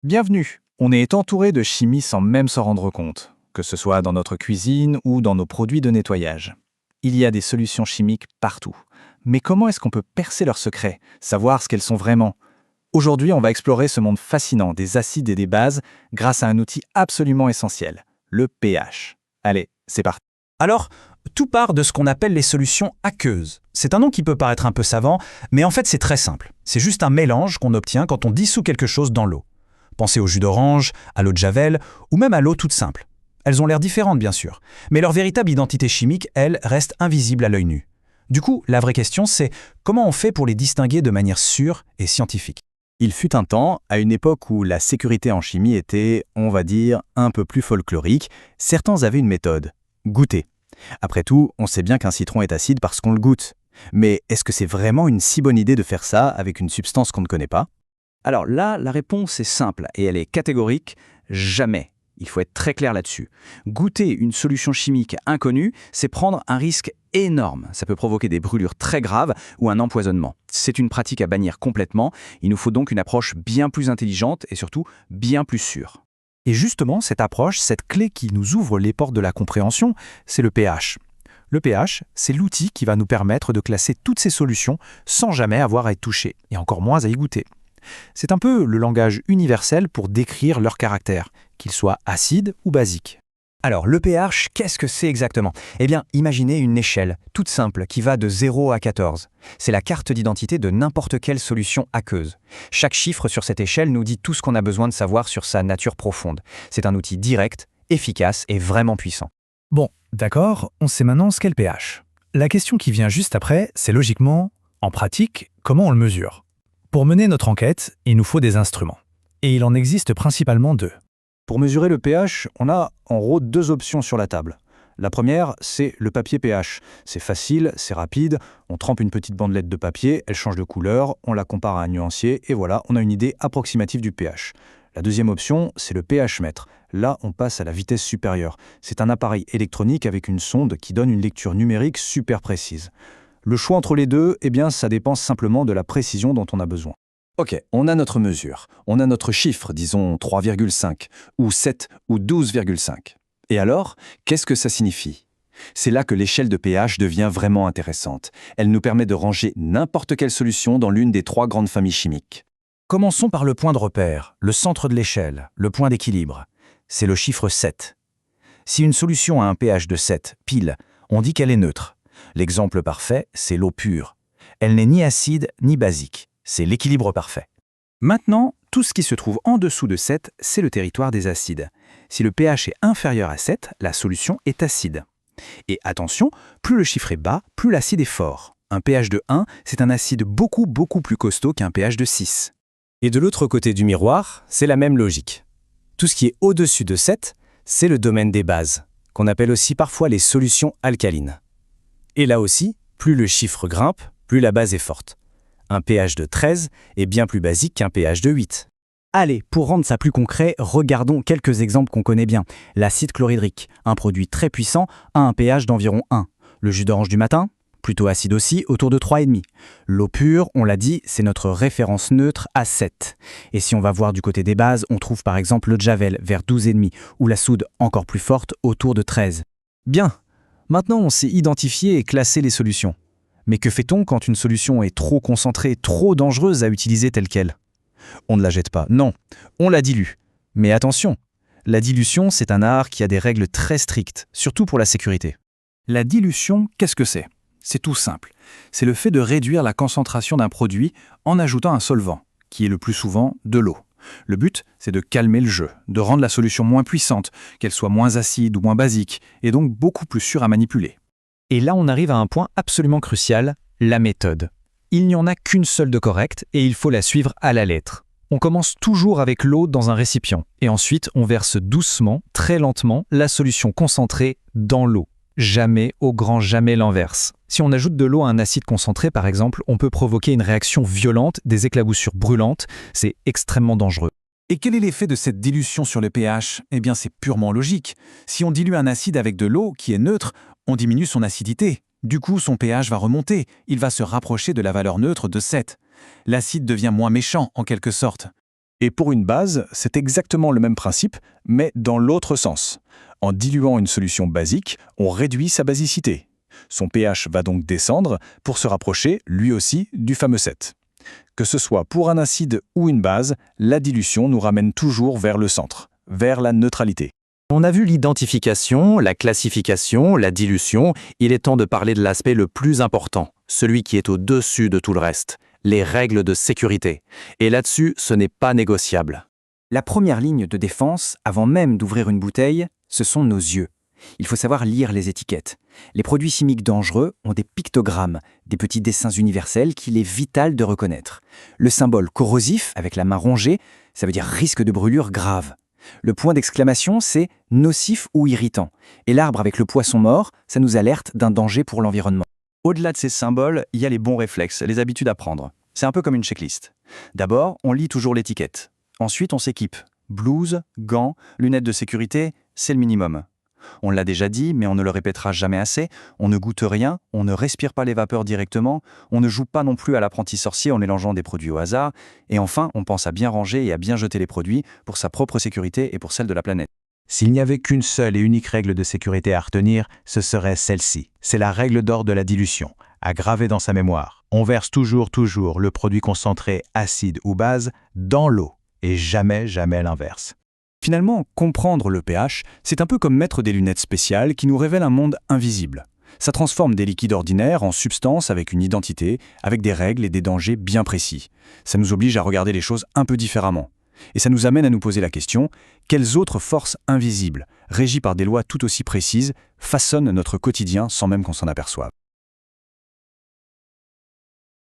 Bienvenue. On est entouré de chimie sans même s'en rendre compte, que ce soit dans notre cuisine ou dans nos produits de nettoyage. Il y a des solutions chimiques partout. Mais comment est-ce qu'on peut percer leurs secrets, savoir ce qu'elles sont vraiment? Aujourd'hui, on va explorer ce monde fascinant des acides et des bases grâce à un outil absolument essentiel, le pH. Allez, c'est parti. Alors, tout part de ce qu'on appelle les solutions aqueuses. C'est un nom qui peut paraître un peu savant, mais en fait c'est très simple. C'est juste un mélange qu'on obtient quand on dissout quelque chose dans l'eau. Pensez au jus d'orange, à l'eau de javel, ou même à l'eau toute simple. Elles ont l'air différentes bien sûr, mais leur véritable identité chimique, elle, reste invisible à l'œil nu. Du coup, la vraie question c'est comment on fait pour les distinguer de manière sûre et scientifique? Il fut un temps, à une époque où la sécurité en chimie était, on va dire, un peu plus folklorique, certains avaient une méthode, goûter. Après tout, on sait bien qu'un citron est acide parce qu'on le goûte. Mais est-ce que c'est vraiment une si bonne idée de faire ça avec une substance qu'on ne connaît pas? Alors là, la réponse est simple et elle est catégorique, jamais. Il faut être très clair là-dessus. Goûter une solution chimique inconnue, c'est prendre un risque énorme. Ça peut provoquer des brûlures très graves ou un empoisonnement. C'est une pratique à bannir complètement. Il nous faut donc une approche bien plus intelligente et surtout bien plus sûre. Et justement, cette approche, cette clé qui nous ouvre les portes de la compréhension, c'est le pH. Le pH, c'est l'outil qui va nous permettre de classer toutes ces solutions sans jamais avoir à y toucher, et encore moins à y goûter. C'est un peu le langage universel pour décrire leur caractère, qu'ils soient acides ou basiques. Alors, le pH, qu'est-ce que c'est exactement? Eh bien, imaginez une échelle, toute simple, qui va de 0 à 14. C'est la carte d'identité de n'importe quelle solution aqueuse. Chaque chiffre sur cette échelle nous dit tout ce qu'on a besoin de savoir sur sa nature profonde. C'est un outil direct, efficace et vraiment puissant. Bon, d'accord, on sait maintenant ce qu'est le pH. La question qui vient juste après, c'est logiquement, en pratique, comment on le mesure? Pour mener notre enquête, il nous faut des instruments. Et il en existe principalement deux. Pour mesurer le pH, on a en gros deux options sur la table. La première, c'est le papier pH. C'est facile, c'est rapide, on trempe une petite bandelette de papier, elle change de couleur, on la compare à un nuancier, et voilà, on a une idée approximative du pH. La deuxième option, c'est le pH-mètre. Là, on passe à la vitesse supérieure. C'est un appareil électronique avec une sonde qui donne une lecture numérique super précise. Le choix entre les deux, eh bien, ça dépend simplement de la précision dont on a besoin. Ok, on a notre mesure, on a notre chiffre, disons 3,5, ou 7, ou 12,5. Et alors, qu'est-ce que ça signifie? C'est là que l'échelle de pH devient vraiment intéressante. Elle nous permet de ranger n'importe quelle solution dans l'une des trois grandes familles chimiques. Commençons par le point de repère, le centre de l'échelle, le point d'équilibre. C'est le chiffre 7. Si une solution a un pH de 7, pile, on dit qu'elle est neutre. L'exemple parfait, c'est l'eau pure. Elle n'est ni acide ni basique. C'est l'équilibre parfait. Maintenant, tout ce qui se trouve en dessous de 7, c'est le territoire des acides. Si le pH est inférieur à 7, la solution est acide. Et attention, plus le chiffre est bas, plus l'acide est fort. Un pH de 1, c'est un acide beaucoup plus costaud qu'un pH de 6. Et de l'autre côté du miroir, c'est la même logique. Tout ce qui est au-dessus de 7, c'est le domaine des bases, qu'on appelle aussi parfois les solutions alcalines. Et là aussi, plus le chiffre grimpe, plus la base est forte. Un pH de 13 est bien plus basique qu'un pH de 8. Allez, pour rendre ça plus concret, regardons quelques exemples qu'on connaît bien. L'acide chlorhydrique, un produit très puissant, a un pH d'environ 1. Le jus d'orange du matin, plutôt acide aussi, autour de 3,5. L'eau pure, on l'a dit, c'est notre référence neutre à 7. Et si on va voir du côté des bases, on trouve par exemple le javel vers 12,5 ou la soude encore plus forte autour de 13. Bien, maintenant on sait identifier et classer les solutions. Mais que fait-on quand une solution est trop concentrée, trop dangereuse à utiliser telle qu'elle? On ne la jette pas, non, on la dilue. Mais attention, la dilution, c'est un art qui a des règles très strictes, surtout pour la sécurité. La dilution, qu'est-ce que c'est? C'est tout simple. C'est le fait de réduire la concentration d'un produit en ajoutant un solvant, qui est le plus souvent de l'eau. Le but, c'est de calmer le jeu, de rendre la solution moins puissante, qu'elle soit moins acide ou moins basique, et donc beaucoup plus sûre à manipuler. Et là, on arrive à un point absolument crucial, la méthode. Il n'y en a qu'une seule de correcte et il faut la suivre à la lettre. On commence toujours avec l'eau dans un récipient et ensuite on verse doucement, très lentement, la solution concentrée dans l'eau. Jamais, au grand jamais l'inverse. Si on ajoute de l'eau à un acide concentré, par exemple, on peut provoquer une réaction violente, des éclaboussures brûlantes. C'est extrêmement dangereux. Et quel est l'effet de cette dilution sur le pH? Eh bien, c'est purement logique. Si on dilue un acide avec de l'eau qui est neutre, on diminue son acidité. Du coup, son pH va remonter. Il va se rapprocher de la valeur neutre de 7. L'acide devient moins méchant, en quelque sorte. Et pour une base, c'est exactement le même principe, mais dans l'autre sens. En diluant une solution basique, on réduit sa basicité. Son pH va donc descendre pour se rapprocher, lui aussi, du fameux 7. Que ce soit pour un acide ou une base, la dilution nous ramène toujours vers le centre, vers la neutralité. On a vu l'identification, la classification, la dilution. Il est temps de parler de l'aspect le plus important, celui qui est au-dessus de tout le reste, les règles de sécurité. Et là-dessus, ce n'est pas négociable. La première ligne de défense, avant même d'ouvrir une bouteille, ce sont nos yeux. Il faut savoir lire les étiquettes. Les produits chimiques dangereux ont des pictogrammes, des petits dessins universels qu'il est vital de reconnaître. Le symbole corrosif, avec la main rongée, ça veut dire risque de brûlure grave. Le point d'exclamation, c'est nocif ou irritant. Et l'arbre avec le poisson mort, ça nous alerte d'un danger pour l'environnement. Au-delà de ces symboles, il y a les bons réflexes, les habitudes à prendre. C'est un peu comme une checklist. D'abord, on lit toujours l'étiquette. Ensuite, on s'équipe. Blouse, gants, lunettes de sécurité, c'est le minimum. On l'a déjà dit, mais on ne le répétera jamais assez, on ne goûte rien, on ne respire pas les vapeurs directement, on ne joue pas non plus à l'apprenti sorcier en mélangeant des produits au hasard, et enfin, on pense à bien ranger et à bien jeter les produits pour sa propre sécurité et pour celle de la planète. S'il n'y avait qu'une seule et unique règle de sécurité à retenir, ce serait celle-ci. C'est la règle d'or de la dilution, à graver dans sa mémoire. On verse toujours le produit concentré, acide ou base, dans l'eau, et jamais l'inverse. Finalement, comprendre le pH, c'est un peu comme mettre des lunettes spéciales qui nous révèlent un monde invisible. Ça transforme des liquides ordinaires en substances avec une identité, avec des règles et des dangers bien précis. Ça nous oblige à regarder les choses un peu différemment. Et ça nous amène à nous poser la question, quelles autres forces invisibles, régies par des lois tout aussi précises, façonnent notre quotidien sans même qu'on s'en aperçoive ?